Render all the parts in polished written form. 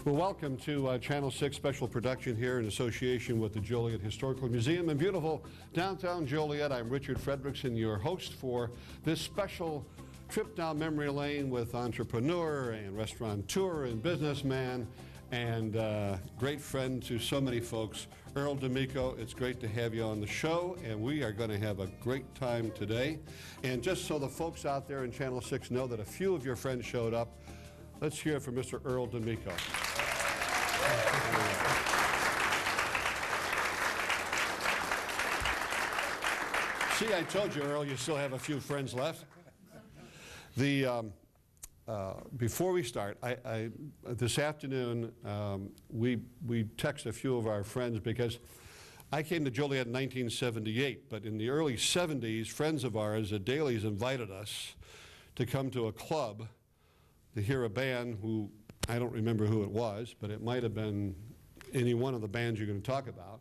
Well, welcome to Channel 6 special production here in association with the Joliet Historical Museum in beautiful downtown Joliet. I'm Richard Fredrickson, your host for this special trip down memory lane with entrepreneur and restaurateur and businessman and great friend to so many folks, Earl D'Amico. It's great to have you on the show, and we are going to have a great time today. And just so the folks out there in Channel 6 know that a few of your friends showed up, let's hear it from Mr. Earl D'Amico. See, I told you, Earl, you still have a few friends left. Before we start, this afternoon, we text a few of our friends because I came to Joliet in 1978, but in the early 70s, friends of ours at Daly's invited us to come to a club to hear a band who, I don't remember who it was, but it might have been any one of the bands you're going to talk about.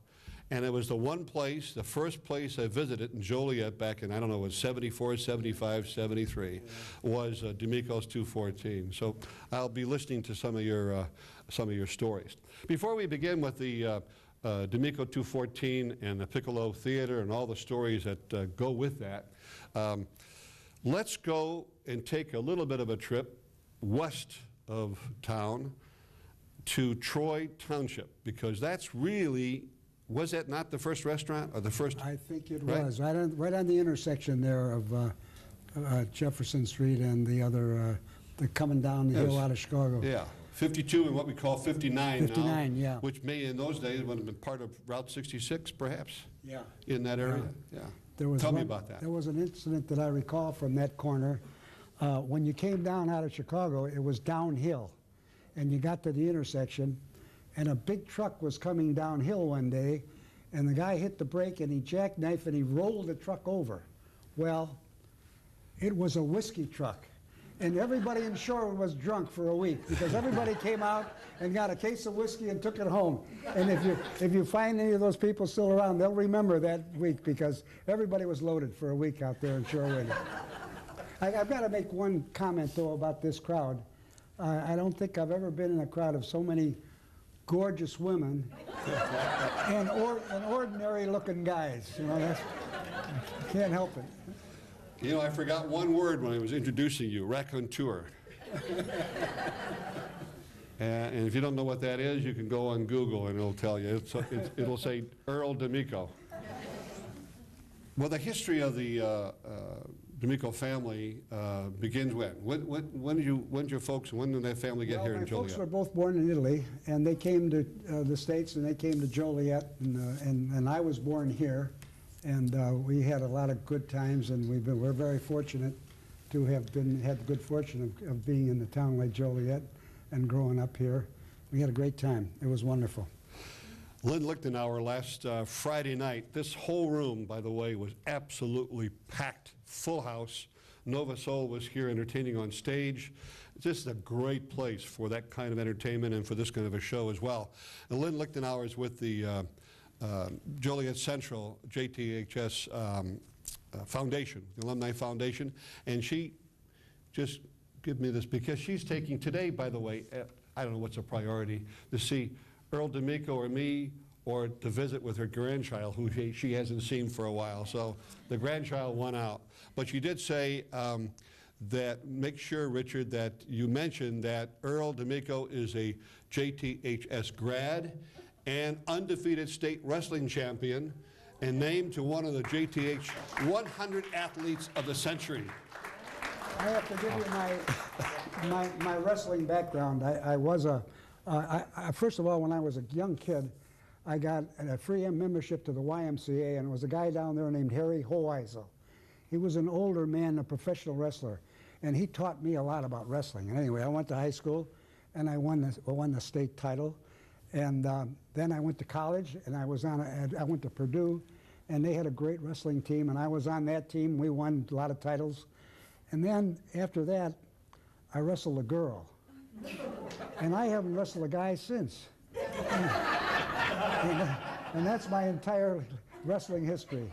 And it was the one place, the first place I visited in Joliet back in, I don't know, it was 74, 75, 73, was D'Amico's 214. So I'll be listening to some of your stories. Before we begin with the D'Amico 214 and the Piccolo Theater and all the stories that go with that, let's go and take a little bit of a trip west of town to Troy Township, because that's really, was that not the first restaurant or the first? I think it was, right on the intersection there of Jefferson Street and the other, coming down the hill out of Chicago. Yeah, 52 and what we call 59 59, now, yeah. which may in those days would have been part of Route 66, perhaps? Yeah. In that area? Yeah. Tell me about that. There was an incident that I recall from that corner. When you came down out of Chicago, it was downhill. And you got to the intersection, and a big truck was coming downhill one day, and the guy hit the brake, and he jackknifed, and he rolled the truck over. Well, it was a whiskey truck. And everybody in Shore was drunk for a week, because everybody came out and got a case of whiskey and took it home. And if you find any of those people still around, they'll remember that week, because everybody was loaded for a week out there in Shore. I've got to make one comment, though, about this crowd. I don't think I've ever been in a crowd of so many gorgeous women and ordinary-looking guys. You know, I can't help it. You know, I forgot one word when I was introducing you, raconteur. And if you don't know what that is, you can go on Google and it'll tell you. It'll say Earl D'Amico. Well, the history of the D'Amico family begins when? When did your folks, when did that family get here in Joliet? My folks were both born in Italy, and they came to the States, and they came to Joliet, and I was born here, and we had a lot of good times, and we're very fortunate to have had the good fortune of being in the town like Joliet and growing up here. We had a great time. It was wonderful. Lynn Lichtenauer last Friday night, this whole room, by the way, was absolutely packed, full house. Nova Soul was here entertaining on stage. This is a great place for that kind of entertainment and for this kind of a show as well. And Lynn Lichtenauer is with the Joliet Central JTHS Foundation, the Alumni Foundation, and she just gave me this because she's taking today, by the way, I don't know what's a priority, to see Earl D'Amico or me, or to visit with her grandchild, who she hasn't seen for a while. So the grandchild won out. But she did say that, make sure, Richard, that you mentioned that Earl D'Amico is a JTHS grad and undefeated state wrestling champion and named to one of the JTH 100 athletes of the century. I have to give you my wrestling background. First of all, when I was a young kid, I got a free membership to the YMCA, and it was a guy down there named Harry Hoheisel. He was an older man, a professional wrestler, and he taught me a lot about wrestling. And anyway, I went to high school, and I won the state title. And then I went to college, and I went to Purdue, and they had a great wrestling team, and I was on that team. We won a lot of titles. And then after that, I wrestled a girl. And I haven't wrestled a guy since. And that's my entire wrestling history.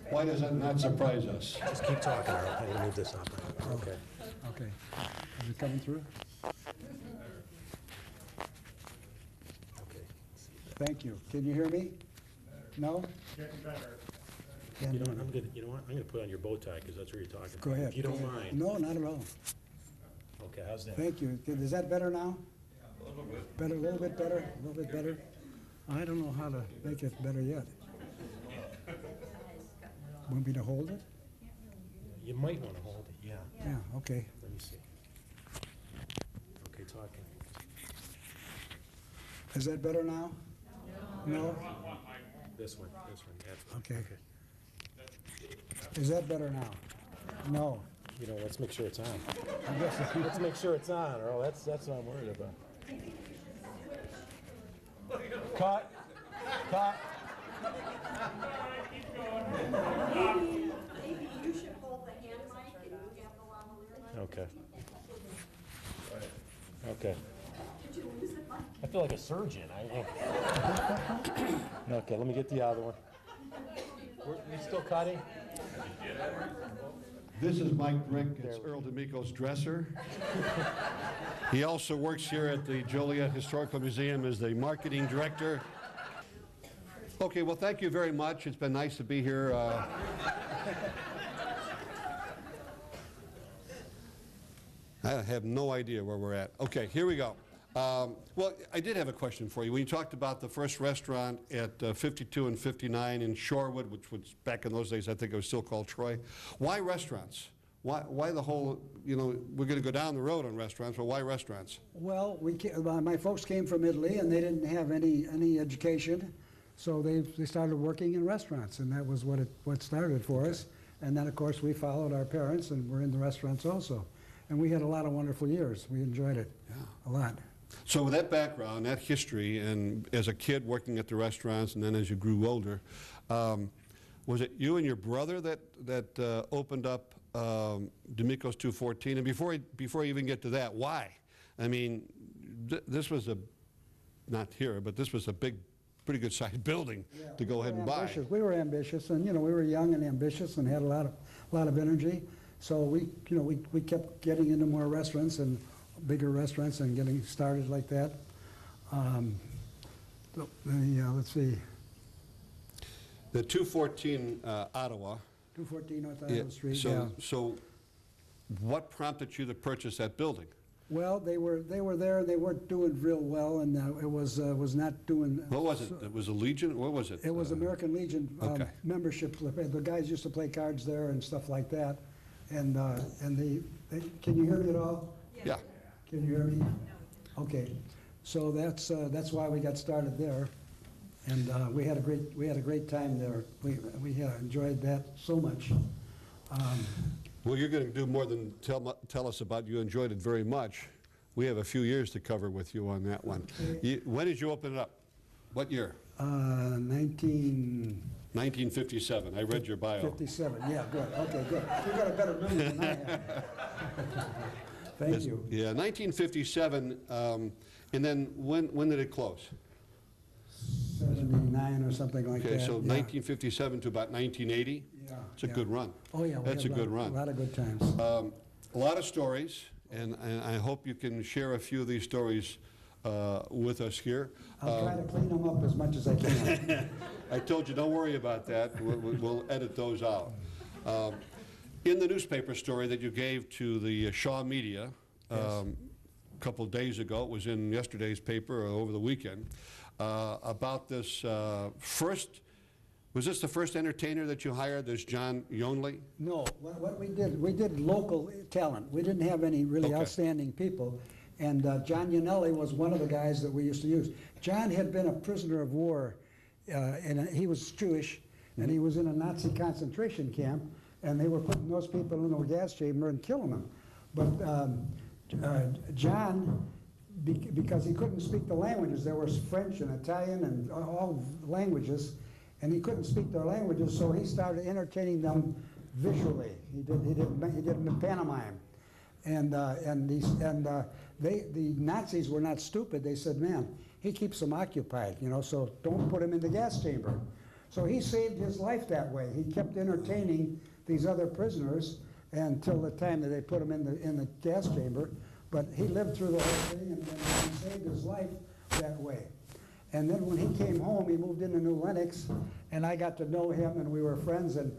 Why does that not surprise us? Just keep talking, Earl. I'm going to move this up. Okay. Okay. Is it coming through? Thank you. Can you hear me? No? Getting better. Can't You know hear what, me. I'm gonna put on your bow tie, because that's where you're talking. Go ahead. If you don't go ahead. mind. No, not at all. Okay, how's that? Thank you. Is that better now? A little bit. Better, a little bit better, a little bit better? I don't know how to make it better yet. Want me to hold it? You might wanna hold it, yeah. Yeah, okay. Let me see. Okay, talking. Is that better now? No? This one, that's Okay. Is that better now? No. You know, let's make sure it's on. I guess, Let's make sure it's on, Earl, that's what I'm worried about. Cut, cut. Maybe you should hold the hand mic and you have the lavalier mic. Okay. Okay. Did you lose it, Mike? I feel like a surgeon. Okay, let me get the other one. We still cutting? This is Mike Brick. It's Earl D'Amico's dresser. He also works here at the Joliet Historical Museum as the marketing director. Okay, well, thank you very much. It's been nice to be here. I have no idea where we're at. Okay, here we go. Well, I did have a question for you. When you talked about the first restaurant at 52 and 59 in Shorewood, which was back in those days, I think it was still called Troy. Why restaurants? Why the whole, you know, we're going to go down the road on restaurants, but why restaurants? well, my folks came from Italy and they didn't have any education, so they started working in restaurants, and that was what started for us. And then, of course, we followed our parents and we're in the restaurants also. And we had a lot of wonderful years. We enjoyed it a lot. So with that background, that history, and as a kid working at the restaurants, and then as you grew older, was it you and your brother that opened up D'Amico's 214? And before you even get to that, why? I mean, this was not here, but this was a pretty good sized building to go ahead and buy. We were ambitious, and we were young and ambitious and had a lot of energy. So we kept getting into more restaurants and bigger restaurants and getting started like that. Let's see. The 214 Ottawa. 214 North Iowa Street. So what prompted you to purchase that building? Well, they were there. They weren't doing real well, and it was not doing. What was it? It was a Legion? What was it? It was American Legion okay. membership. The guys used to play cards there and stuff like that. And can you hear me at all? Yeah. Can you hear me? Okay. So that's why we got started there, and we had a great time there. We enjoyed that so much. Well, you're going to do more than tell us about you enjoyed it very much. We have a few years to cover with you on that one. Okay. When did you open it up? What year? 1957. I read your bio. 57. Yeah, good. Okay, good. You got a better memory than I have. Thank you. Yeah, 1957. And then when did it close? 79 or something like that. Okay, so yeah. 1957 to about 1980. Yeah, It's a good run. Oh yeah, That's a good run. A lot of good times. A lot of stories, and I hope you can share a few of these stories with us here. I'll try to clean them up as much as I can. I told you, don't worry about that. We'll edit those out. In the newspaper story that you gave to the Shaw Media a couple of days ago, it was in yesterday's paper or over the weekend, about this was this the first entertainer that you hired, this John Yonley? No, what we did local talent. We didn't have any really outstanding people. And John Yanelli was one of the guys that we used to use. John had been a prisoner of war, and he was Jewish, and he was in a Nazi concentration camp, and they were putting those people in a gas chamber and killing them. But John, because he couldn't speak the languages, there was French and Italian and all languages, and he couldn't speak their languages, so he started entertaining them visually. He did pantomime. And the Nazis were not stupid. They said, man, he keeps them occupied, so don't put him in the gas chamber. So he saved his life that way. He kept entertaining these other prisoners until the time that they put him in the gas chamber. But he lived through the whole thing, and he saved his life that way. And then when he came home, he moved into New Lenox, and I got to know him, and we were friends, and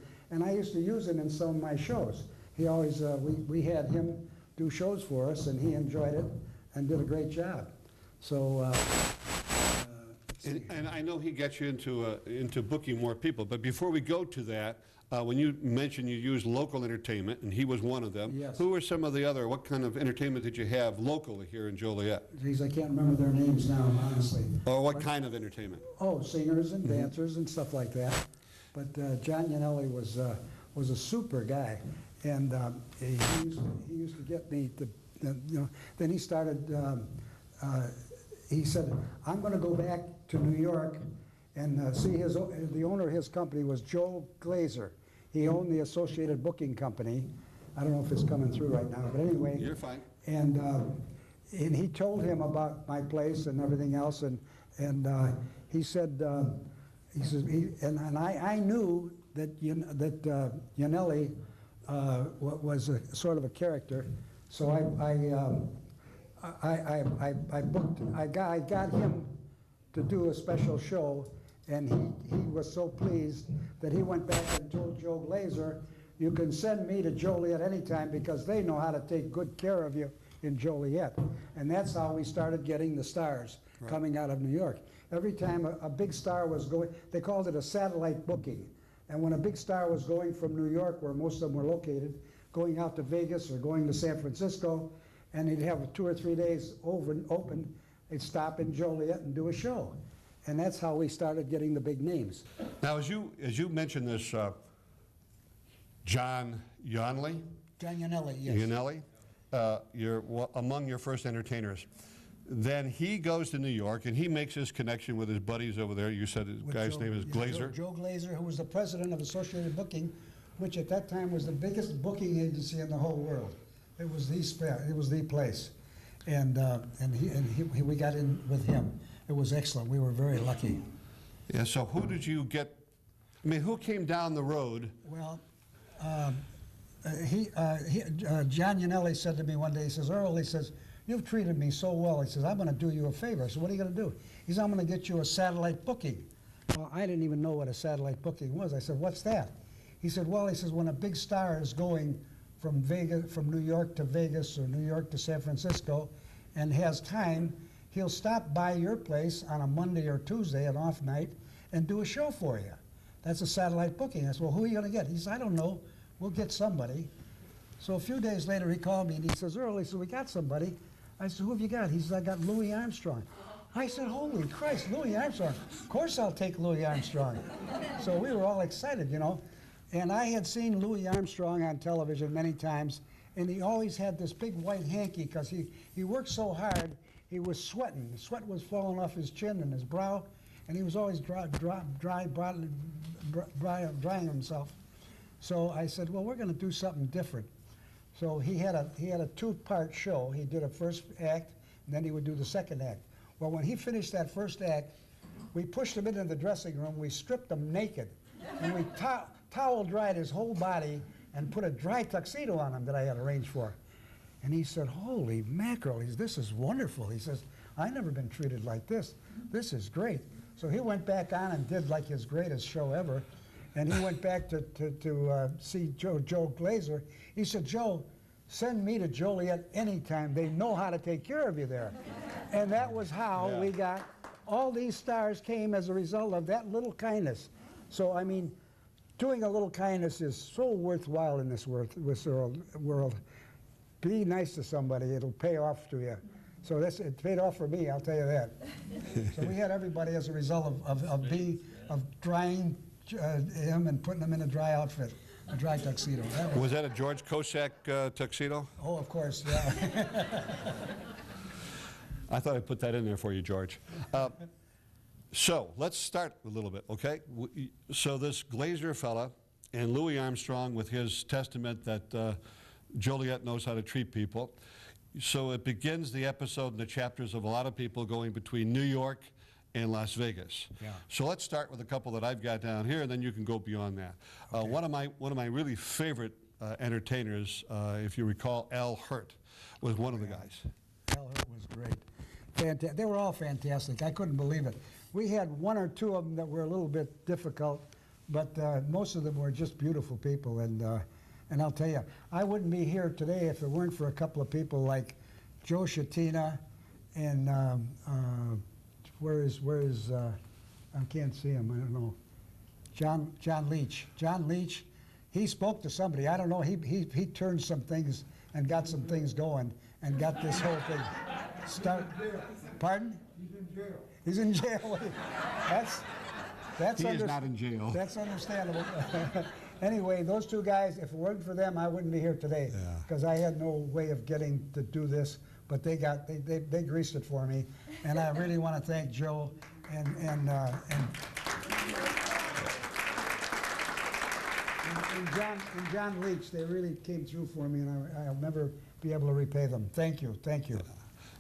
I used to use him in some of my shows. He always, we had him do shows for us, and he enjoyed it and did a great job. So, And I know he gets you into booking more people, but before we go to that, when you mentioned you use local entertainment, and he was one of them, Yes. who were some of the other, what kind of entertainment did you have locally here in Joliet? geez, I can't remember their names now, honestly. Or what kind of entertainment? Oh, singers and dancers and stuff like that. But John Yanelli was a super guy, and he used to get me to, then he started. He said, "I'm going to go back to New York and see the owner of his company was Joe Glazer. He owned the Associated Booking Company. I don't know if it's coming through right now, but anyway." You're fine. And he told him about my place and everything else, and he said, I knew that Yanelli was a sort of a character, so I got him to do a special show, and he was so pleased that he went back and told Joe Glazer, "You can send me to Joliet anytime because they know how to take good care of you in Joliet." And that's how we started getting the stars coming out of New York. Every time a big star was going, they called it a satellite booking. And when a big star was going from New York, where most of them were located, going out to Vegas or going to San Francisco, and he'd have 2 or 3 days open, they'd stop in Joliet and do a show. And that's how we started getting the big names. Now, as you mentioned this, John Yanelli, John Yanelli, yes. you're among your first entertainers. Then he goes to New York and he makes his connection with his buddies over there. You said his guy's name is Glazer. Joe Glazer, who was the president of Associated Booking, which at that time was the biggest booking agency in the whole world. It was the place, and we got in with him. It was excellent. We were very lucky. Yeah. So who did you get? I mean, who came down the road? Well, John Yanelli said to me one day, he says, "Earl," he says, "you've treated me so well." He says, "I'm going to do you a favor." I said, "What are you going to do?" He says, "I'm going to get you a satellite booking." Well, I didn't even know what a satellite booking was. I said, "What's that?" He said, "Well," he says, "when a big star is going from New York to Vegas or New York to San Francisco and has time, he'll stop by your place on a Monday or Tuesday, an off night, and do a show for you. That's a satellite booking." I said, "Well, who are you going to get?" He said, "I don't know. We'll get somebody." So a few days later, he called me and he says, "Earl," he said, "we got somebody." I said, "Who have you got?" He says, "I got Louis Armstrong." I said, "Holy Christ, Louis Armstrong. Of course I'll take Louis Armstrong." So we were all excited, you know. And I had seen Louis Armstrong on television many times, and he always had this big white hanky because he worked so hard, he was sweating. The sweat was falling off his chin and his brow, and he was always drying himself. So I said, "Well, we're going to do something different." So he had a 2-part show. He did a first act, and then he would do the second act. Well, when he finished that first act, we pushed him into the dressing room. We stripped him naked, and we towel dried his whole body and put a dry tuxedo on him that I had arranged for. And he said, "Holy mackerel, this is wonderful." He says, "I've never been treated like this. This is great." So he went back on and did like his greatest show ever. And he went back to see Joe Glazer. He said, "Joe, send me to Joliet anytime. They know how to take care of you there." And that was how we got, all these stars came as a result of that little kindness. So, I mean, doing a little kindness is so worthwhile in this world. Be nice to somebody. It'll pay off to you. So it paid off for me, I'll tell you that. So we had everybody as a result of drying him and putting him in a dry outfit, a dry tuxedo. Was that a George Kosak tuxedo? Oh, of course, yeah. I thought I'd put that in there for you, George. So let's start a little bit, okay? So this Glazer fella and Louis Armstrong with his testament that Joliet knows how to treat people. So it begins the episode and the chapters of a lot of people going between New York and Las Vegas. Yeah. So let's start with a couple that I've got down here, and then you can go beyond that. Okay. One of my really favorite entertainers, if you recall, Al Hurt was one of the guys. Al Hurt was great. They were all fantastic. I couldn't believe it. We had one or two of them that were a little bit difficult, but most of them were just beautiful people. And I'll tell you, I wouldn't be here today if it weren't for a couple of people like Joe Shatina and where is I can't see him. I don't know. John Leach. John Leach. He spoke to somebody. I don't know. He turned some things and got some things going and got this whole thing started. Pardon? He's in jail. He's in jail. That's He is not in jail. That's understandable. Anyway, those two guys, if it weren't for them, I wouldn't be here today because I had no way of getting to do this, but they greased it for me, and I really want to thank Joe and John Leach. They really came through for me, and I'll never be able to repay them. Thank you. Thank you.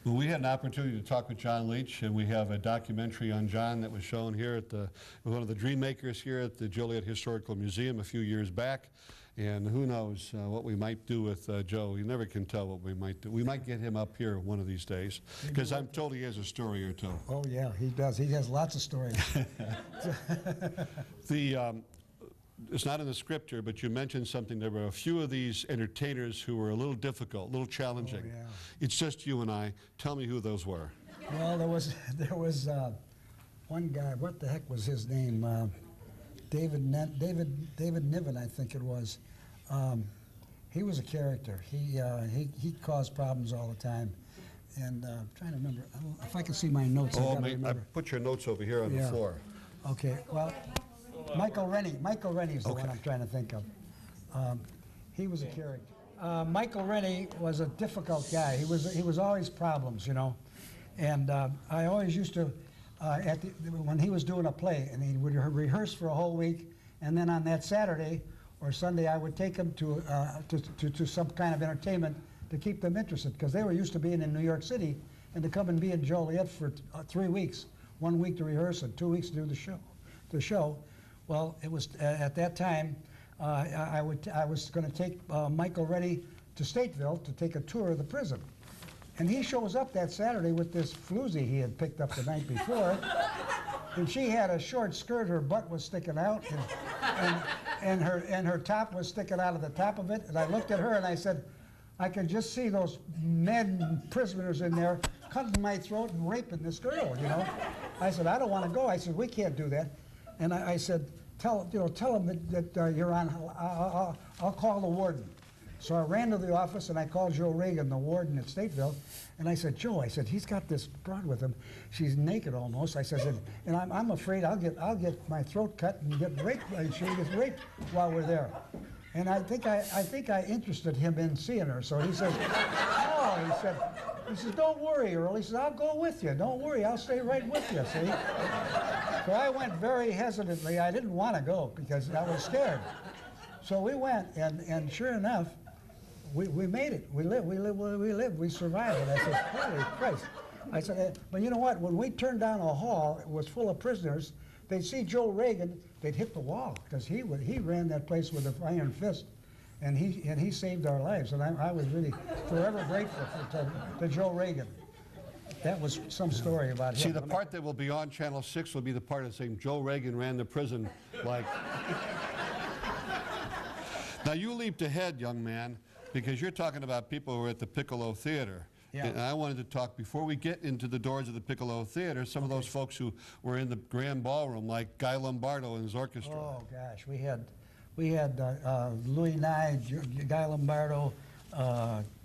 Well, we had an opportunity to talk with John Leach, and we have a documentary on John that was shown here at one of the dream makers here at the Joliet Historical Museum a few years back. And who knows what we might do with Joe. You never can tell what we might do. We might get him up here one of these days, because I'm told he has a story or two. Oh, yeah, he does. He has lots of stories. It's not in the script here, but you mentioned something. There were a few of these entertainers who were a little difficult, a little challenging. Oh, yeah. It's just you and I. Tell me who those were. Well, there was one guy. What the heck was his name? David Niven, I think it was. He was a character. He caused problems all the time. And I'm trying to remember. If I can see my notes, Oh, I I remember. put your notes over here on the floor. Okay. Well, Michael Rennie. Michael Rennie is the one I'm trying to think of. He was a character. Michael Rennie was a difficult guy. He was always problems, you know. And I always used to, when he was doing a play, and he would rehearse for a whole week, and then on that Saturday or Sunday, I would take them to some kind of entertainment to keep them interested, because they were used to being in New York City, and to come and be in Joliet for 3 weeks, 1 week to rehearse and 2 weeks to do the show. Well, it was at that time I was going to take Michael Rennie to Stateville to take a tour of the prison, and he shows up that Saturday with this floozy he had picked up the night before, and she had a short skirt, her butt was sticking out, and her top was sticking out of the top of it, and I looked at her and I said, I could just see those men prisoners in there cutting my throat and raping this girl, you know. I said, I don't want to go. I said, we can't do that. And I said, tell him that you're on. I'll call the warden. So I ran to the office and I called Joe Reagan, the warden at Stateville, and I said, Joe, I said, he's got this broad with him. She's naked almost. I said, and I'm afraid I'll get my throat cut and get raped. She gets raped while we're there. And I think I interested him in seeing her. So he says, oh, he says, don't worry, Earl. He says, I'll go with you. Don't worry, I'll stay right with you, see? So I went very hesitantly. I didn't want to go because I was scared. So we went, and sure enough, we made it. We lived, we survived it. I said, holy Christ. I said, but you know what? When we turned down a hall, it was full of prisoners. They'd see Joe Reagan, they'd hit the wall, because he ran that place with an iron fist, and he saved our lives. And I was really forever grateful to Joe Reagan. That was some story about him. See, the part that will be on Channel 6 will be the part that's saying Joe Reagan ran the prison like... Now, you leaped ahead, young man, because you're talking about people who were at the Piccolo Theater. Yeah. And I wanted to talk, before we get into the doors of the Piccolo Theater, some of those folks who were in the Grand Ballroom, like Guy Lombardo and his orchestra. Oh, gosh. We had Louis Nye, Guy Lombardo,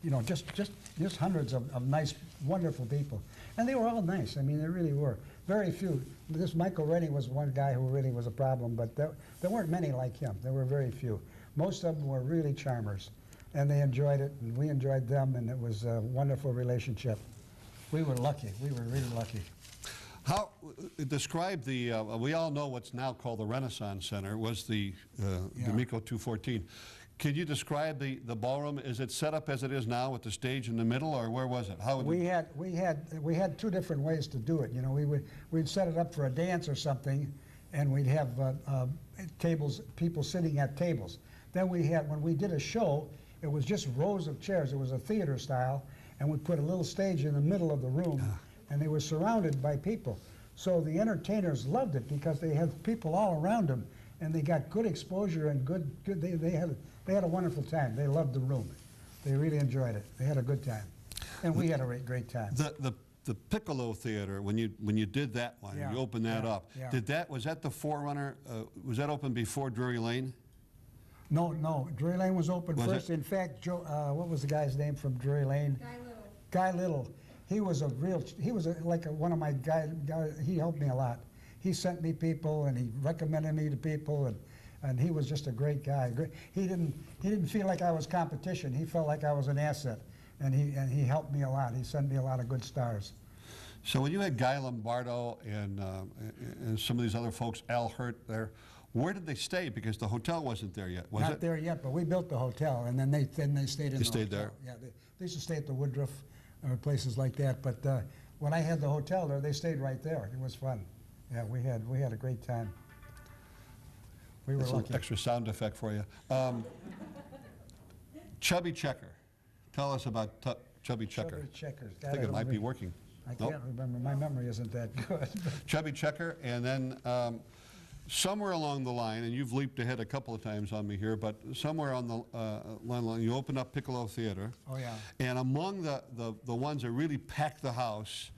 you know, just hundreds of nice, wonderful people. And they were all nice. I mean, they really were. Very few. This Michael Rennie was one guy who really was a problem, but there weren't many like him. There were very few. Most of them were really charmers, and they enjoyed it, and we enjoyed them, and it was a wonderful relationship. We were lucky. We were really lucky. How, describe the, we all know what's now called the Renaissance Center, was the D'Amico 214. Can you describe the ballroom? Is it set up as it is now with the stage in the middle, or where was it? How would we had two different ways to do it. You know, we'd set it up for a dance or something, and we'd have tables, people sitting at tables. Then when we did a show, it was just rows of chairs. It was a theater style, and we put a little stage in the middle of the room, and they were surrounded by people. So the entertainers loved it because they had people all around them, and they got good exposure and they had a wonderful time. They loved the room. They really enjoyed it. They had a good time, and we had a great time. The Piccolo Theater, when you did that one, Yeah, you opened that yeah, up. yeah. Was that the forerunner? Was that open before Drury Lane? No, Drury Lane was open Was first. it? In fact, Joe, what was the guy's name from Drury Lane? Guy Little. Guy Little. He was one of my guys. He helped me a lot. He sent me people, and he recommended me to people, and he was just a great guy. He didn't feel like I was competition. He felt like I was an asset, and he helped me a lot. He sent me a lot of good stars. So when you had Guy Lombardo and some of these other folks, Al Hurt there, where did they stay? Because the hotel wasn't there yet, was it? Not there yet, but we built the hotel, and then they stayed in the stayed hotel. there? Yeah, they used to stay at the Woodruff or places like that. But when I had the hotel there, they stayed right there. It was fun. Yeah, we had a great time. We were That's lucky. an extra sound effect for you. Chubby Checker. Tell us about Chubby Checker. Chubby Checkers. I think it might be working. I Nope. can't remember. My memory isn't that good. Chubby Checker, and then somewhere along the line, and you've leaped ahead a couple of times on me here, but somewhere on the line, you opened up Piccolo Theater. Oh, yeah. And among the ones that really packed the house,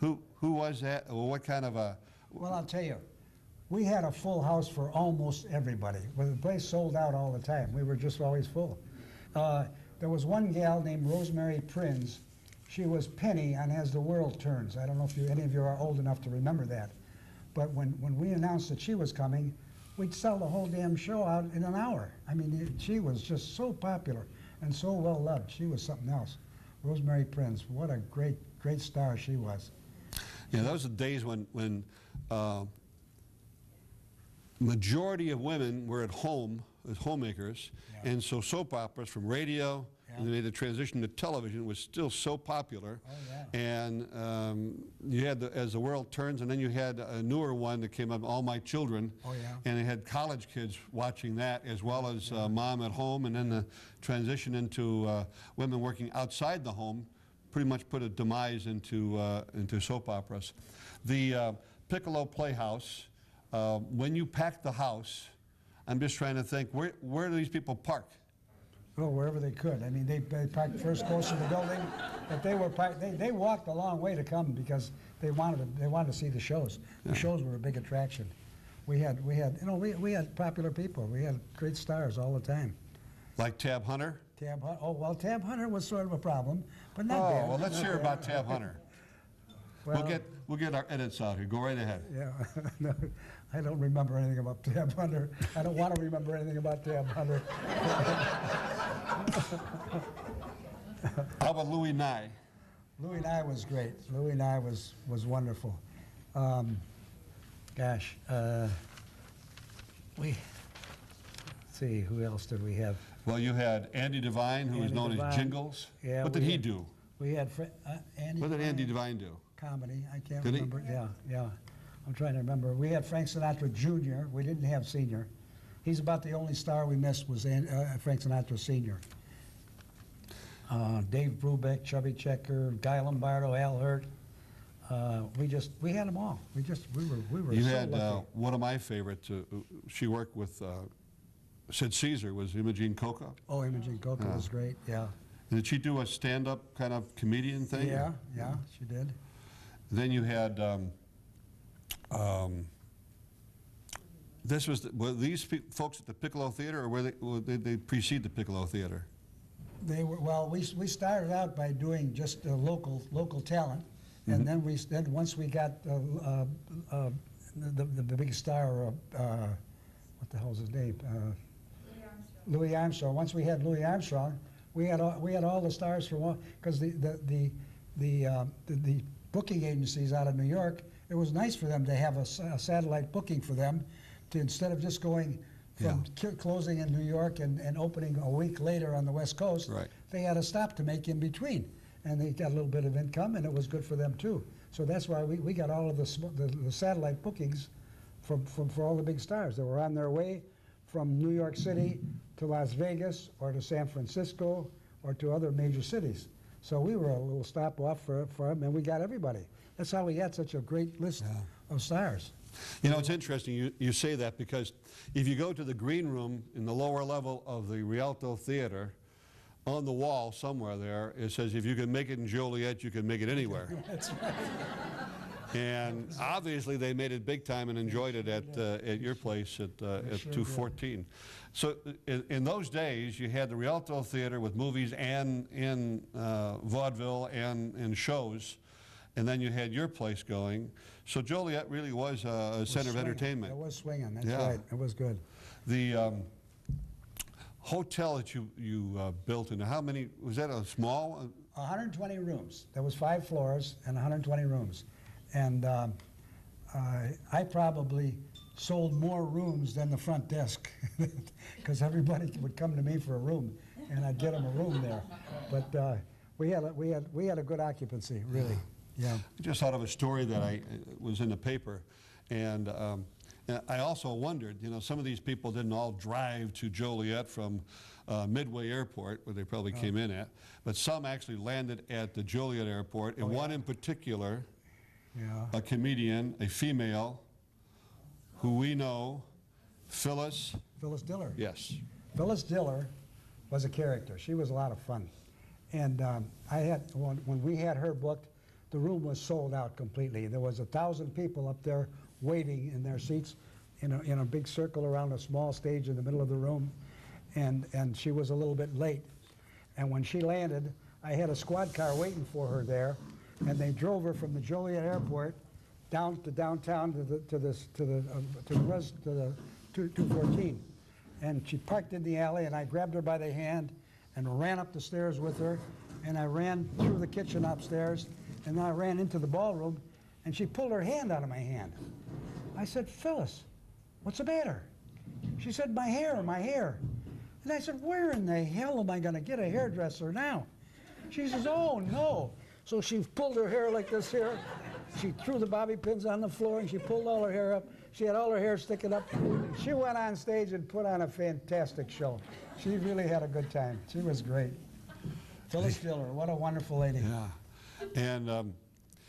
who was that? Or what kind of a? Well, I'll tell you, we had a full house for almost everybody. Well, the place sold out all the time. We were just always full. There was one gal named Rosemary Prinz. She was Penny on As the World Turns. I don't know if any of you are old enough to remember that. But when we announced that she was coming, we'd sell the whole damn show out in an hour. I mean, she was just so popular and so well loved. She was something else. Rosemary Prinz, what a great star she was. Yeah, those are the days when majority of women were at home as homemakers, Yeah. and so soap operas from radio, Yeah. and they made the transition to television was still so popular. Oh, yeah. And you had As the World Turns, and then you had a newer one that came up, All My Children. Oh, yeah. And it had college kids watching that, as well as Mom at Home, and then the transition into women working outside the home pretty much put a demise into soap operas. The Piccolo Playhouse, when you packed the house, I'm just trying to think, where do these people park? Oh, wherever they could. I mean, they parked first close to the building, but they walked a long way to come because they wanted to see the shows. The shows were a big attraction. We had popular people. We had great stars all the time. Like Tab Hunter? Tab Hunter. Oh well, Tab Hunter was sort of a problem, but not Oh, bad. well, let's hear about Tab Hunter. Well, We'll get our edits out here. Go right ahead. Yeah, no, I don't remember anything about Tab Hunter. I don't want to remember anything about Tab Hunter. How about Louis Nye? Louis Nye was great. Louis Nye was wonderful. Let's see, who else did we have? Well, you had Andy Devine, who was Andy known as Devine. Jingles. Yeah, What did he do? We had Andy. What did Devine, Andy Devine do? Comedy. I can't Did he? remember. Yeah. I'm trying to remember. We had Frank Sinatra Jr. We didn't have Senior. He's about the only star we missed was Frank Sinatra Sr. Dave Brubeck, Chubby Checker, Guy Lombardo, Al Hurt. We had them all. We were You so had lucky. one of my favorites. She worked with Sid Caesar, was Imogene Coca. Oh, Imogen Coca was great. Yeah. Did she do a stand-up kind of comedian thing? Yeah, she did. Then you had, were these folks at the Piccolo Theater, or were they precede the Piccolo Theater? They were, well, we started out by doing just local talent, and then once we got the big star, what the hell's his name? Louis Armstrong. Once we had Louis Armstrong, we had all the stars from all, because the booking agencies out of New York, it was nice for them to have a satellite booking for them, to instead of just going from closing in New York and opening a week later on the West Coast. Right. They had a stop to make in between, and they got a little bit of income, and it was good for them too. So that's why we got all of the satellite bookings for all the big stars that were on their way from New York City to Las Vegas or to San Francisco or to other major cities. So we were a little stop off for them, and we got everybody. That's how we had such a great list of stars. You know, it's interesting you say that, because if you go to the green room in the lower level of the Rialto Theater, on the wall somewhere there, it says, if you can make it in Joliet, you can make it anywhere. That's right. And obviously they made it big time and enjoyed it at your place at 214. So in those days, you had the Rialto Theater with movies and vaudeville and shows, and then you had your place going. So Joliet really was a center of entertainment. It was swinging, that's right. It was good. The hotel that you built in, how many, was that a small? 120 rooms. There was 5 floors and 120 rooms. And I probably sold more rooms than the front desk, because everybody would come to me for a room, and I'd get them a room there. But we had a good occupancy, really. Yeah. I just thought of a story that was in the paper, and I also wondered, you know, some of these people didn't all drive to Joliet from Midway Airport, where they probably came in at, but some actually landed at the Joliet Airport, and one in particular, a comedian, a female, who we know, Phyllis. Phyllis Diller. Yes. Phyllis Diller was a character. She was a lot of fun. And when we had her booked, the room was sold out completely. There was 1,000 people up there waiting in their seats in a big circle around a small stage in the middle of the room. And she was a little bit late. And when she landed, I had a squad car waiting for her there, and they drove her from the Joliet Airport down to downtown to the 214. And she parked in the alley, and I grabbed her by the hand and ran up the stairs with her, and I ran through the kitchen upstairs, and then I ran into the ballroom, and she pulled her hand out of my hand. I said, Phyllis, what's the matter? She said, my hair, my hair. And I said, where in the hell am I going to get a hairdresser now? She says, oh, no. So she pulled her hair like this here. She threw the bobby pins on the floor, and she pulled all her hair up. She had all her hair sticking up. She went on stage and put on a fantastic show. She really had a good time. She was great. Phyllis Diller, what a wonderful lady. Yeah. And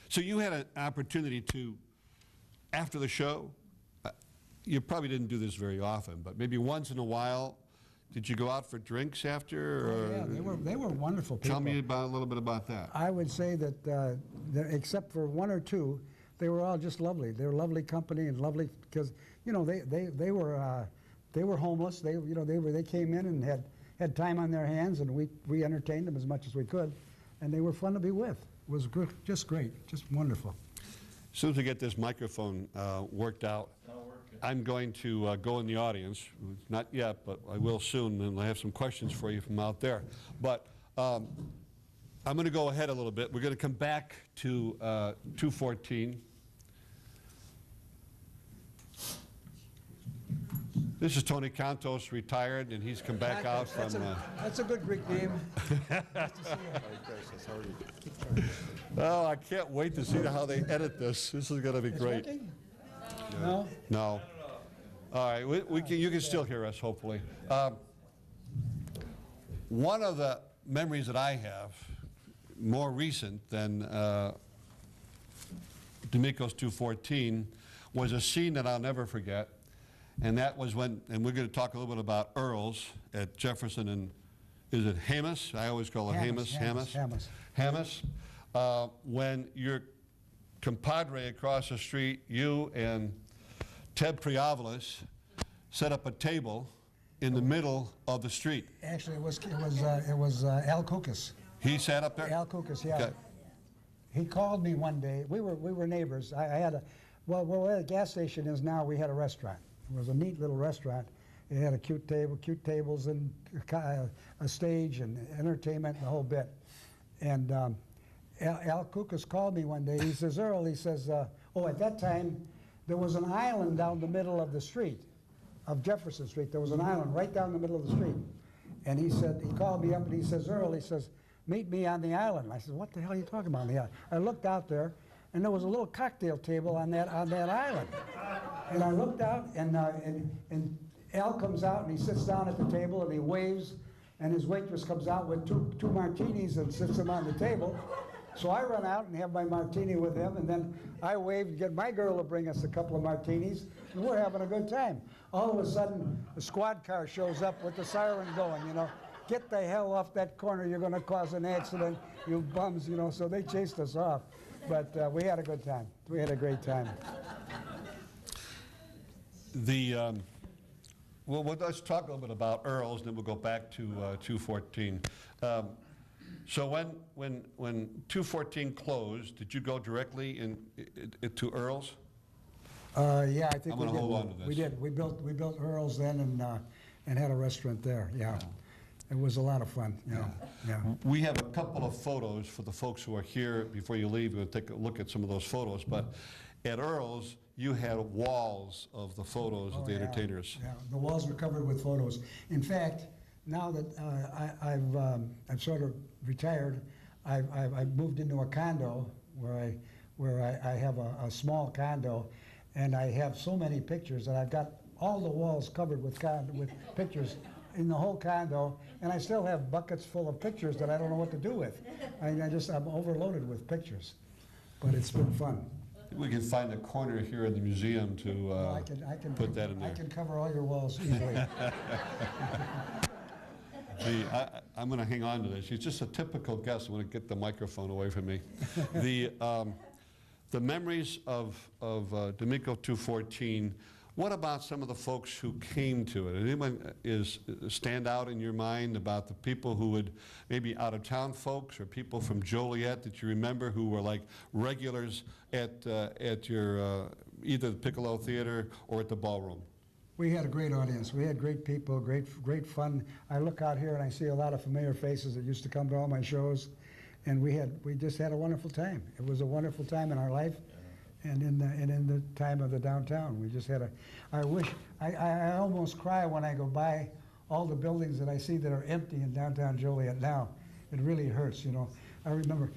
so you had an opportunity to, after the show, you probably didn't do this very often, but maybe once in a while, did you go out for drinks after? Or Yeah, they were wonderful people. Tell me a little bit about that. I would say that except for 1 or 2, they were all just lovely. They were lovely company and lovely, because you know they were homeless. They came in and had time on their hands, and we entertained them as much as we could, and they were fun to be with. It was good, just great, just wonderful. As soon as we get this microphone worked out, I'm going to go in the audience. Not yet, but I will soon, and I have some questions for you from out there. But I'm going to go ahead a little bit. We're going to come back to 214. This is Tony Cantos, retired, and he's come back out from... That's a good Greek name. Nice to see you. Oh, I can't wait to see how they edit this. This is going to be great. Working? No? No. All right, you can still hear us, hopefully. One of the memories that I have, more recent than D'Amico's 214, was a scene that I'll never forget. And that was when, and we're going to talk a little bit about Earl's at Jefferson and, is it Hamas? I always call it Hamas. When your compadre across the street, you and Ted Priavolis, set up a table in the middle of the street. Actually, it was Al Kukas. He sat up there? Al Kukas, yeah. Okay. He called me one day. We were neighbors. I had a, well, where the gas station is now, we had a restaurant. It was a neat little restaurant. It had a cute tables and a stage and entertainment and the whole bit. And Al Kukas called me one day. He says, Earl, he says, oh, at that time, there was an island down the middle of the street, of Jefferson Street. There was an island right down the middle of the street. And he said, he called me up and he says, Earl, he says, meet me on the island. I said, what the hell are you talking about on the island? I looked out there, and there was a little cocktail table on that island. And I looked out, and Al comes out, and he sits down at the table, and he waves, and his waitress comes out with two martinis and sits them on the table. So I run out and have my martini with him, and then I wave and get my girl to bring us a couple of martinis, and we're having a good time. All of a sudden, the squad car shows up with the siren going, you know. Get the hell off that corner, you're gonna cause an accident, you bums, you know. So they chased us off. But we had a good time. We had a great time. Well, let's talk a little bit about Earl's, and then we'll go back to 214. So when 214 closed, did you go directly to Earl's? Yeah, I think I'm we gonna did. hold on to this. We did. We built Earl's then and had a restaurant there. Yeah, it was a lot of fun. Yeah. We have a couple of photos for the folks who are here. Before you leave, we'll take a look at some of those photos. But at Earl's, you had walls of the photos of the entertainers. Yeah, the walls were covered with photos. In fact, now that I've sort of retired, I've moved into a condo where I have a small condo, and I have so many pictures that I've got all the walls covered with pictures in the whole condo, and I still have buckets full of pictures that I don't know what to do with. I'm overloaded with pictures, but it's been fun. We can find a corner here in the museum to I can put that in there. I can cover all your walls easily. I'm going to hang on to this. He's just a typical guest. I'm going to get the microphone away from me. The memories of D'Amico 214, what about some of the folks who came to it? Anyone stand out in your mind about the people who would, maybe out-of-town folks or people from Joliet that you remember who were like regulars at your either the Piccolo Theater or at the ballroom? We had a great audience. We had great people, great fun. I look out here and I see a lot of familiar faces that used to come to all my shows, and we just had a wonderful time. It was a wonderful time in our life, and in the time of the downtown. We just had I almost cry when I go by all the buildings that I see that are empty in downtown Joliet now. It really hurts, you know. I remember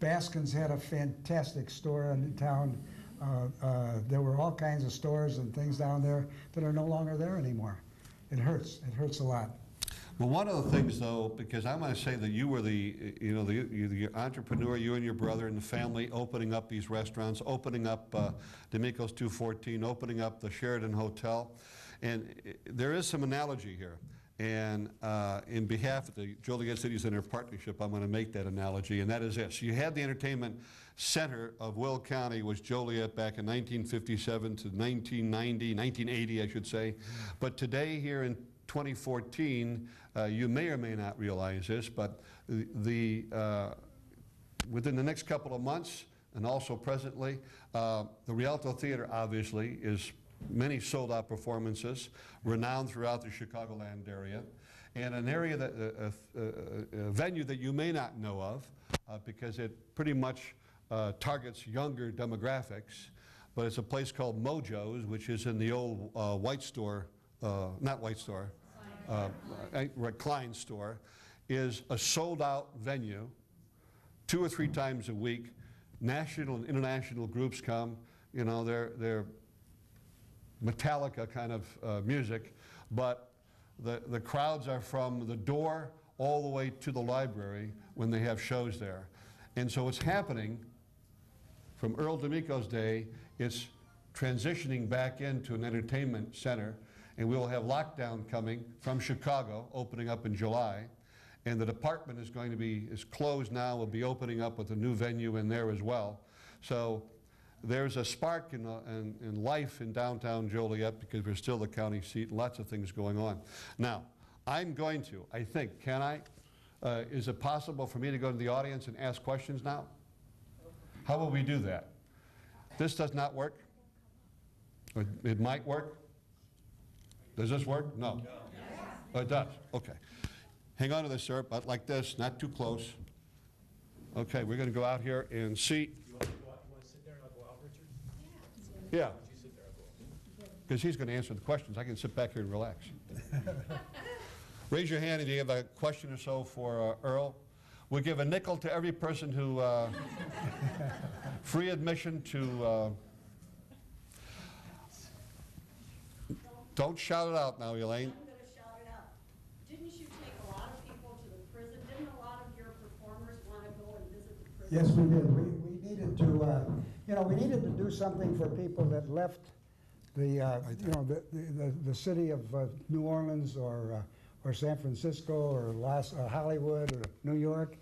Baskin's had a fantastic store in town. There were all kinds of stores and things down there that are no longer there anymore. It hurts. It hurts a lot. Well, one of the things, though, because I'm going to say that you were the entrepreneur, you and your brother and the family, opening up these restaurants, opening up D'Amico's 214, opening up the Sheraton Hotel, and there is some analogy here. And in behalf of the Joliet City Center Partnership, I'm going to make that analogy, and that is this. You had the entertainment center of Will County, was Joliet back in 1957 to 1990, 1980, I should say. But today, here in 2014, you may or may not realize this, but within the next couple of months, and also presently, the Rialto Theater obviously is many sold-out performances, renowned throughout the Chicagoland area, and an area that a venue that you may not know of because it pretty much targets younger demographics, but it's a place called Mojo's, which is in the old White store, not White store, Klein store, is a sold-out venue 2 or 3 times a week. National and international groups come. You know, they're Metallica kind of music, but the crowds are from the door all the way to the library when they have shows there. And so it's happening from Earl D'Amico's day. It's transitioning back into an entertainment center, and we will have Lockdown coming from Chicago, opening up in July. And the department is closed now, will be opening up with a new venue in there as well. So there's a spark in life in downtown Joliet because we're still the county seat, lots of things going on. Now, I'm going to, I think, can I? Is it possible for me to go to the audience and ask questions now? How will we do that? This does not work? Or it might work? Does this work? No. Oh, it does? Okay. Hang on to this, sir, but like this, not too close. Okay, we're going to go out here and see. You want to sit there and I'll go out, Richard? Yeah, You sit there, I'll go. because he's going to answer the questions. I can sit back here and relax. Raise your hand if you have a question or so for Earl. We'll give a nickel to every person who, free admission to, don't shout it out now, Elaine. I'm gonna shout it out. Didn't you take a lot of people to the prison? Didn't a lot of your performers wanna go and visit the Yes, we did. We needed to, we needed to do something for people that left the city of New Orleans or San Francisco or Hollywood or New York,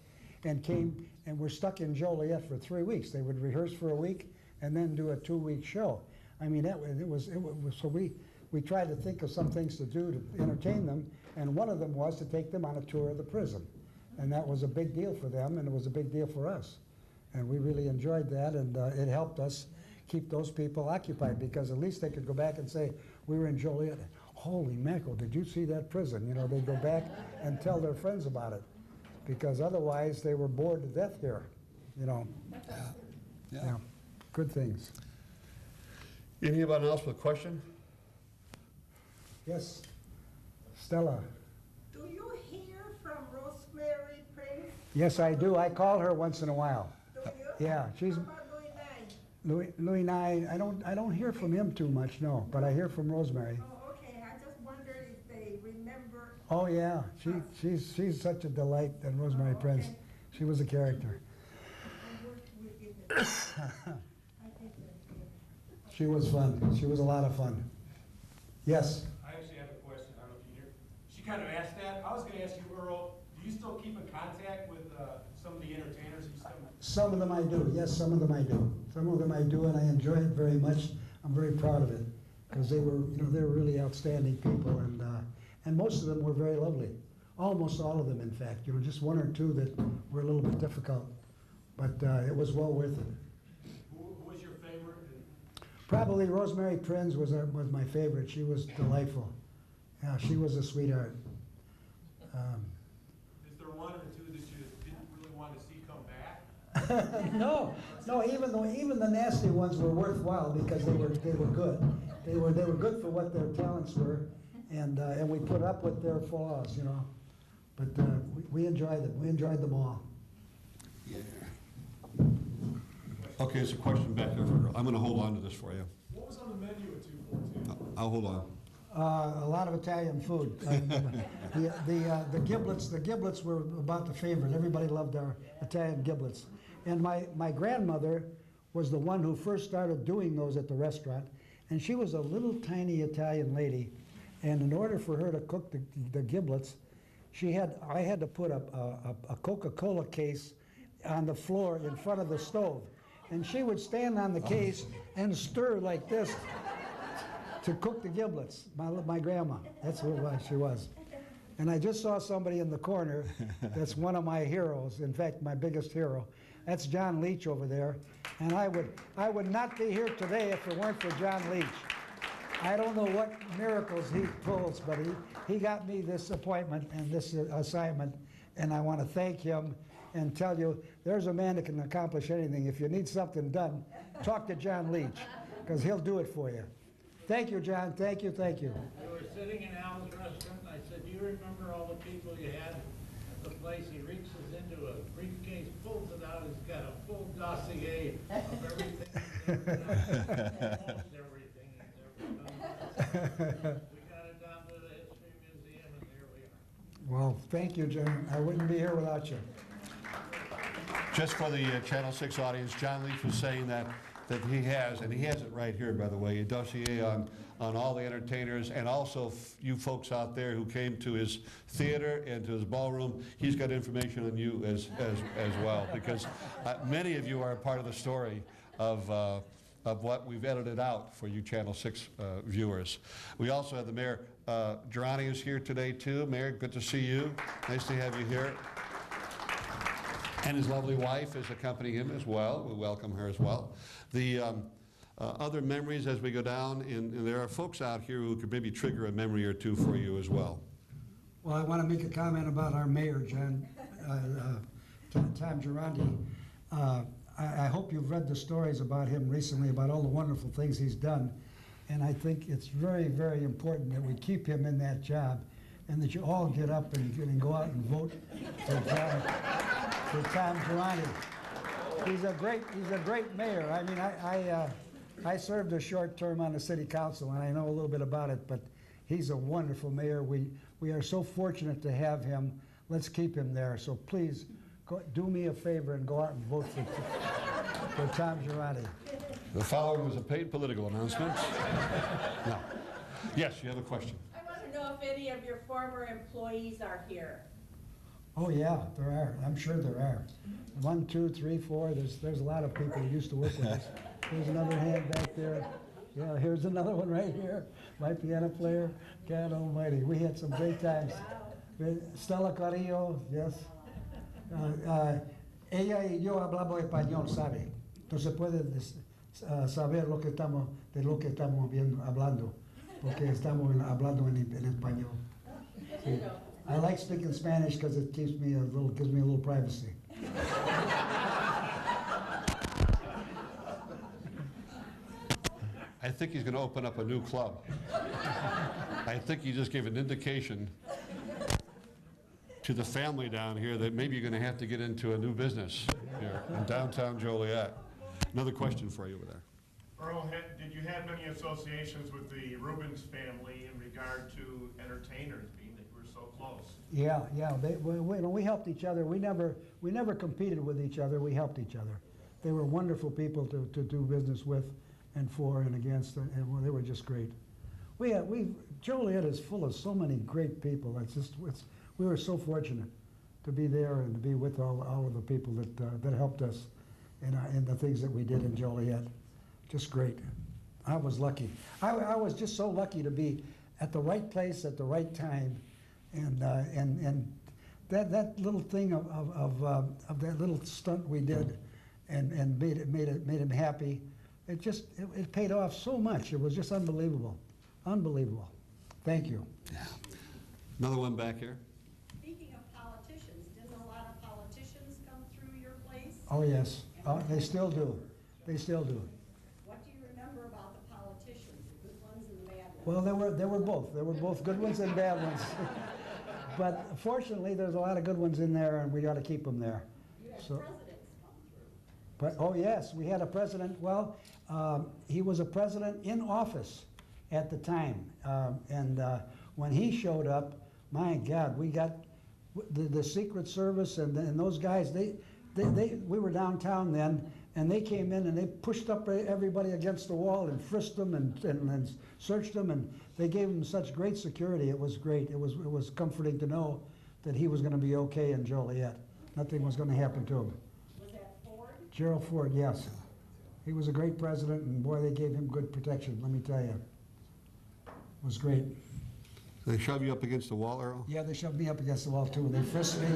and came and were stuck in Joliet for 3 weeks. They would rehearse for a week and then do a 2-week show. I mean, it was so we tried to think of some things to do to entertain them, and one of them was to take them on a tour of the prison. And that was a big deal for them, and it was a big deal for us. And we really enjoyed that, and it helped us keep those people occupied, because at least they could go back and say, we were in Joliet. Holy mackerel, did you see that prison? You know, they'd go back and tell their friends about it, because otherwise they were bored to death here, you know. Yeah. Good things. Anyone else with a question? Yes, Stella. Do you hear from Rosemary Prince? Yes, I do. I call her once in a while. Do you? Yeah, she's How about Louis Nye? Louis Nye. I don't hear from him too much, no, but I hear from Rosemary. Oh, okay. I just wondered if they remember. Oh yeah, she's such a delight, and Rosemary Prince. Okay. She was a character. I worked with you. I think that's good. She was fun. She was a lot of fun. Yes. I actually have a question. I don't know if you hear. She kind of asked that. I was going to ask you, Earl, do you still keep in contact with some of the entertainers you still? Some of them I do. Yes, some of them I do. Some of them I do, and I enjoy it very much. I'm very proud of it, because they were really outstanding people, and most of them were very lovely. Almost all of them, in fact. Just one or two that were a little bit difficult, but it was well worth it. Who was your favorite? Probably Rosemary Prinz was my favorite. She was delightful. Yeah, she was a sweetheart. Is there one or two that you didn't really want to see come back? No, even the nasty ones were worthwhile, because they were good. They were good for what their talents were, and we put up with their flaws, you know. But we enjoyed them. We enjoyed them all. Yeah. Okay, there's a question back there. I'm going to hold on to this for you. What was on the menu at 242? I'll hold on. A lot of Italian food. The giblets were about the favorite. Everybody loved our Italian giblets. And my grandmother was the one who first started doing those at the restaurant, and she was a little tiny Italian lady. And in order for her to cook the giblets, I had to put a Coca-Cola case on the floor in front of the stove, and she would stand on the case and stir like this to cook the giblets. My grandma, that's who she was. And I just saw somebody in the corner that's one of my heroes, in fact, my biggest hero. That's John Leach over there. And I would not be here today if it weren't for John Leach. I don't know what miracles he pulls, but he got me this appointment and this assignment, and I want to thank him and tell you, there's a man that can accomplish anything. If you need something done, talk to John Leach, because he'll do it for you. Thank you, John. Thank you, thank you. We were sitting in Al's restaurant, and I said, do you remember all the people you had at the place? He reaches into a briefcase, pulls it out, he's got a full dossier of everything. Almost everything he's ever done. We got it down to the History Museum, and there we are. Well, thank you, John. I wouldn't be here without you. Just for the Channel 6 audience, John Leach was saying that he has, and he has it right here, by the way, a dossier on all the entertainers, and also you folks out there who came to his theater and to his ballroom. He's got information on you as well, because many of you are a part of the story of what we've edited out for you Channel 6 viewers. We also have the Mayor, Girani is here today too. Mayor, good to see you. Nice to have you here. And his lovely wife is accompanying him as well. We welcome her as well. The other memories as we go down, and there are folks out here who could maybe trigger a memory or two for you as well. Well, I want to make a comment about our mayor, John, Tom Girandi. I hope you've read the stories about him recently, about all the wonderful things he's done. And I think it's very, very important that we keep him in that job, and that you all get up and go out and vote for Tom Girandi. He's a great mayor. I mean, I served a short term on the city council, and I know a little bit about it, but he's a wonderful mayor. We are so fortunate to have him. Let's keep him there. So please do me a favor and go out and vote for Tom Girardi. The following was a paid political announcement. No. Yes, you have a question. I want to know if any of your former employees are here. Oh, yeah, there are. I'm sure there are. 1, 2, 3, 4, there's a lot of people who used to work with us. There's another hand back there. Yeah, here's another one right here. My piano player. God almighty. We had some great times. Stella Carrillo, yes. Ella y yo hablamos español, ¿sabe? Entonces puede saber de lo que estamos hablando, porque estamos hablando en español. Sí. I like speaking Spanish because it gives me a little privacy. I think he's going to open up a new club. I think he just gave an indication to the family down here that maybe you're going to have to get into a new business here in downtown Joliet. Another question for you over there. Earl, did you have many associations with the Rubens family in regard to entertainers, being that you were so close? Yeah. We helped each other. We never competed with each other. We helped each other. They were wonderful people to do business with, and for and against, and they were just great. Joliet is full of so many great people. We were so fortunate to be there and to be with all of the people that helped us in the things that we did in Joliet. Just great. I was lucky. I was just so lucky to be at the right place at the right time, and that little thing of that little stunt we did, and made him happy. It paid off so much. It was just unbelievable, unbelievable. Thank you. Yeah. Another one back here. Speaking of politicians, didn't a lot of politicians come through your place? Oh yes, they still do. They still do. What do you remember about the politicians, the good ones and the bad ones? Well, they were both. There were both good ones and bad ones. But fortunately, there's a lot of good ones in there, and we ought to keep them there. You had So, presidents come through. but oh yes, we had a president. Well, he was a president in office at the time, and when he showed up, my God, we got the Secret Service and those guys. We were downtown then, and they came in and they pushed up everybody against the wall and frisked them and searched them, and they gave them such great security. It was great. It was comforting to know that he was going to be okay in Joliet. Nothing was going to happen to him. Was that Ford? Gerald Ford, yes. He was a great president, and boy, they gave him good protection, let me tell you. It was great. They shove you up against the wall, Earl? Yeah, they shoved me up against the wall, too. They frisked me.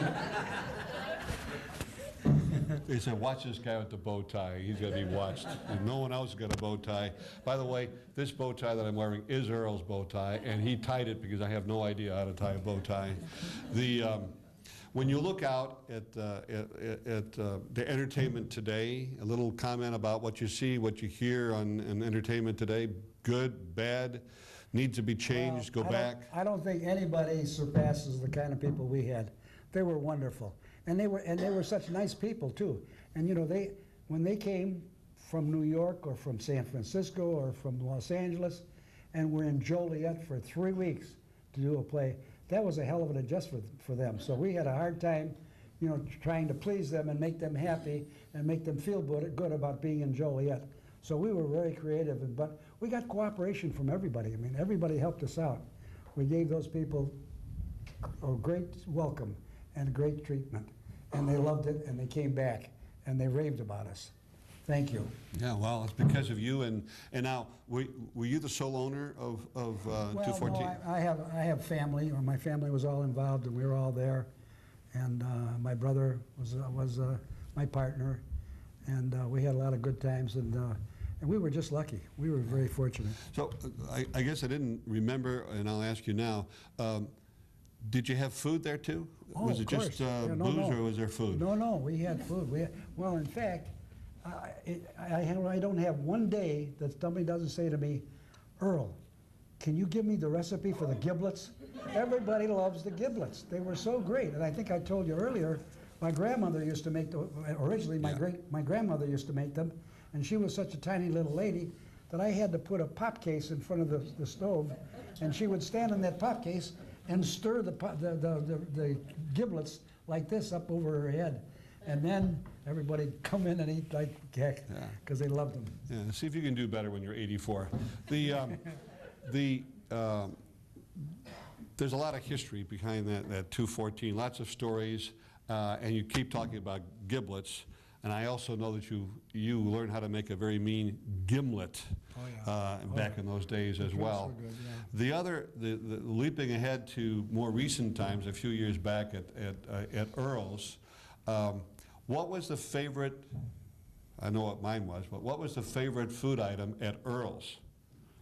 They said, watch this guy with the bow tie. He's going to be watched. And no one else got a bow tie. By the way, this bow tie that I'm wearing is Earl's bow tie, and he tied it because I have no idea how to tie a bow tie. When you look out at the entertainment today, a little comment about what you see, what you hear on entertainment today, good, bad, needs to be changed, Well, go back. I don't think anybody surpasses the kind of people we had. They were wonderful. And they were such nice people, too. And, you know, when they came from New York or from San Francisco or from Los Angeles and were in Joliet for 3 weeks to do a play, that was a hell of an adjustment for them. So we had a hard time, you know, trying to please them and make them happy and make them feel good about being in Joliet. So we were very creative, but we got cooperation from everybody. I mean, everybody helped us out. We gave those people a great welcome and great treatment, and they loved it, and they came back, and they raved about us. Thank you. Yeah, well, it's because of you. And now, were you the sole owner of 214? No, I have family, or my family was all involved, and we were all there. And my brother was my partner, and we had a lot of good times, and we were just lucky. We were very fortunate. So I guess I didn't remember, and I'll ask you now. Did you have food there too? Oh, was it of course. just Yeah, no, booze, no. or was there food? No, we had food. Well, in fact, I don't have one day that somebody doesn't say to me, Earl, can you give me the recipe for the giblets? Everybody loves the giblets. They were so great. And I think I told you earlier, my grandmother used to make them. Originally, my grandmother used to make them, and she was such a tiny little lady that I had to put a pop case in front of the stove, and she would stand in that pop case and stir the giblets like this up over her head. And then everybody come in and eat like heck, Yeah. because they loved them. Yeah, see if you can do better when you're 84. There's a lot of history behind that 214, lots of stories, and you keep talking about giblets. And I also know that you learned how to make a very mean gimlet back in those days as well. Good, yeah. The other, the leaping ahead to more recent times, a few years back at Earl's, what was the favorite, I know what mine was, but what was the favorite food item at Earl's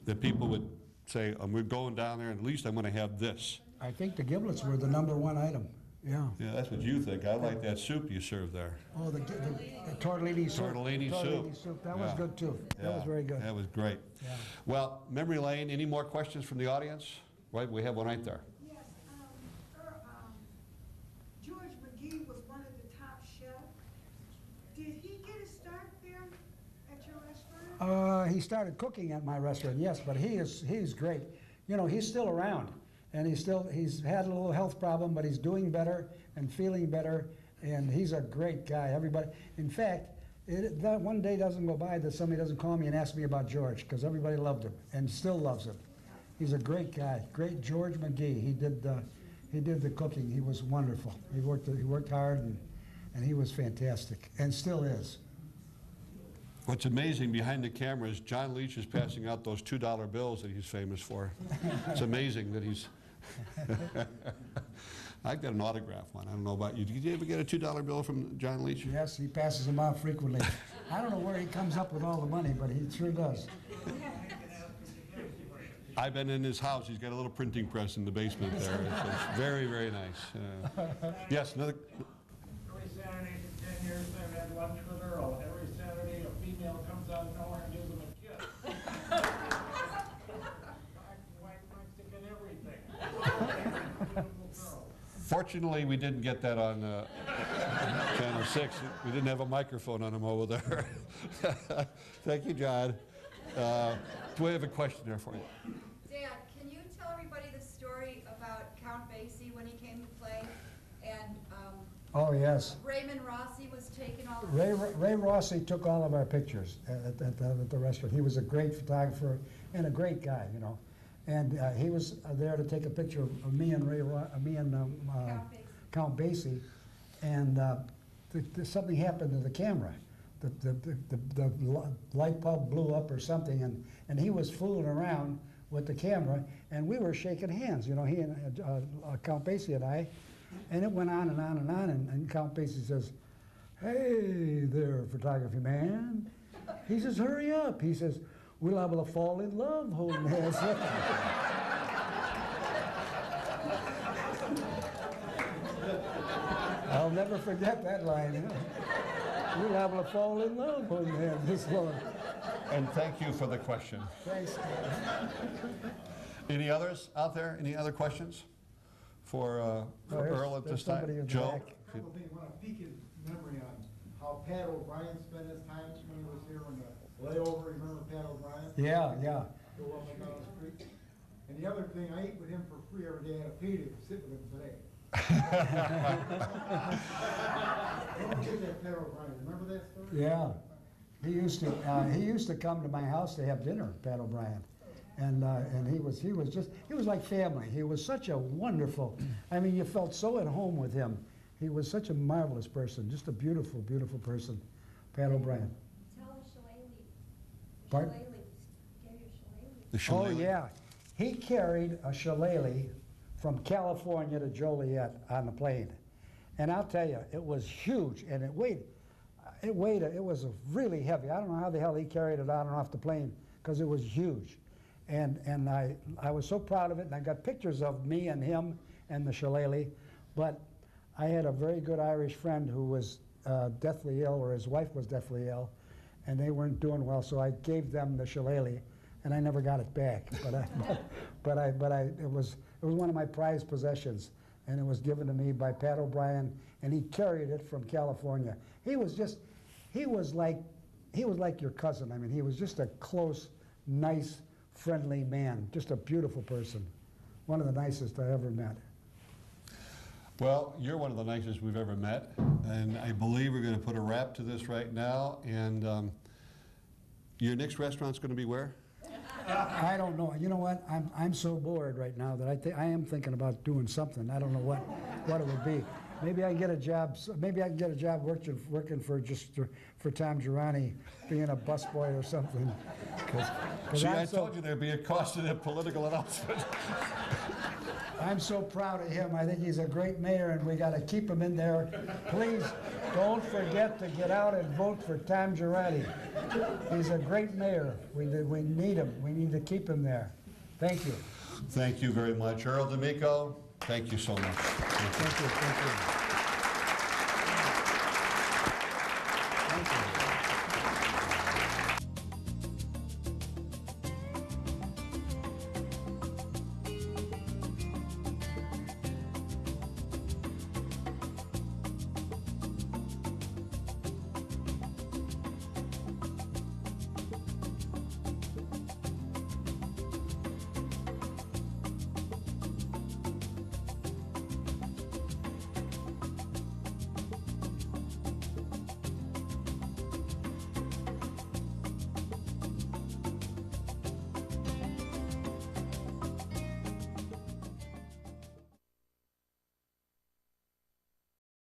that people would say, we're going down there and at least I'm going to have this? I think the giblets were the #1 item. Yeah. Yeah, that's what you think. I like that soup you serve there. Oh, the tortellini soup. Tortellini soup. That was Yeah. good too. That was Yeah, very good. That was great. Yeah. Well, memory lane, any more questions from the audience? Right, we have one right there. Yes, George McGee was one of the top chefs. Did he get a start there at your restaurant? He started cooking at my restaurant, yes, but he's great. You know, he's still around, and he's had a little health problem, but he's doing better and feeling better, and he's a great guy. Everybody, in fact, that one day doesn't go by that somebody doesn't call me and ask me about George, because everybody loved him and still loves him. He's a great guy, great George McGee. He did the cooking. He was wonderful. He worked hard, and he was fantastic, and still is. What's amazing behind the camera is John Leach is passing out those $2 bills that he's famous for. It's amazing that he's... I got an autograph one. I don't know about you. Did you ever get a $2 bill from John Leach? Yes, he passes them out frequently. I don't know where he comes up with all the money, but he sure does. I've been in his house. He's got a little printing press in the basement there. It's very, very nice. Yes, another... Every Saturday for 10 years, I've had lunch with Earl. Every Saturday, a female comes out of nowhere and gives him a kiss. White lipstick and everything. Beautiful girl. Fortunately, we didn't get that on Channel 6. We didn't have a microphone on him over there. Thank you, John. Do we have a question there for you? Dad, can you tell everybody the story about Count Basie when he came to play? And Oh, yes. Raymond Rossi was taking all the... Ray Rossi took all of our pictures at the restaurant. He was a great photographer and a great guy, you know. And he was there to take a picture of me and Count Basie. And something happened to the camera. The light bulb blew up or something, and he was fooling around with the camera, and we were shaking hands, you know, he and Count Basie and I, and it went on and on and on, and Count Basie says, "Hey there, photography man." He says, "Hurry up." He says, "We're liable to fall in love holding hands." I'll never forget that line. We're liable to fall in love holding hands this long. And thank you for the question. Thanks. Any others out there? Any other questions for Earl at this there's somebody time? in the Joe? back. I want to pique his memory on how Pat O'Brien spent his time when he was here on the layover. Remember Pat O'Brien? Yeah, yeah. Go up and down the street. And the other thing, I ate with him for free every day. I had a payday to sit with him today. Don't forget that Pat O'Brien. Remember that story? Yeah. He used to come to my house to have dinner, Pat O'Brien. And he was like family. He was such a wonderful, I mean, you felt so at home with him. He was such a marvelous person, just a beautiful, beautiful person, Pat O'Brien. Tell the shillelagh. Pardon? Gave you a shillelagh. The shillelagh? Oh, yeah. He carried a shillelagh from California to Joliet on the plane. And I'll tell you, it was huge, and it was really heavy. I don't know how the hell he carried it on and off the plane, because it was huge. And I was so proud of it, and I got pictures of me and him and the shillelagh. But I had a very good Irish friend who was deathly ill, or his wife was deathly ill, and they weren't doing well, so I gave them the shillelagh, and I never got it back. But it was one of my prized possessions, and it was given to me by Pat O'Brien, and he carried it from California. He was like your cousin. I mean, he was just a close, nice, friendly man, just a beautiful person. One of the nicest I ever met. Well, you're one of the nicest we've ever met, and I believe we're going to put a wrap to this right now. And your next restaurant's going to be where? I don't know. You know what? I'm so bored right now that I am thinking about doing something. I don't know what it would be. Maybe I can get a job. Maybe I can get a job working for Tom Girani, being a busboy or something. See, I told you there'd be a cost to that political announcement. I'm so proud of him. I think he's a great mayor, and we got to keep him in there. Please don't forget to get out and vote for Tom Girardi. He's a great mayor. We need him. We need to keep him there. Thank you. Thank you very much. Earl D'Amico, thank you so much. Thank you. Thank you. Thank you.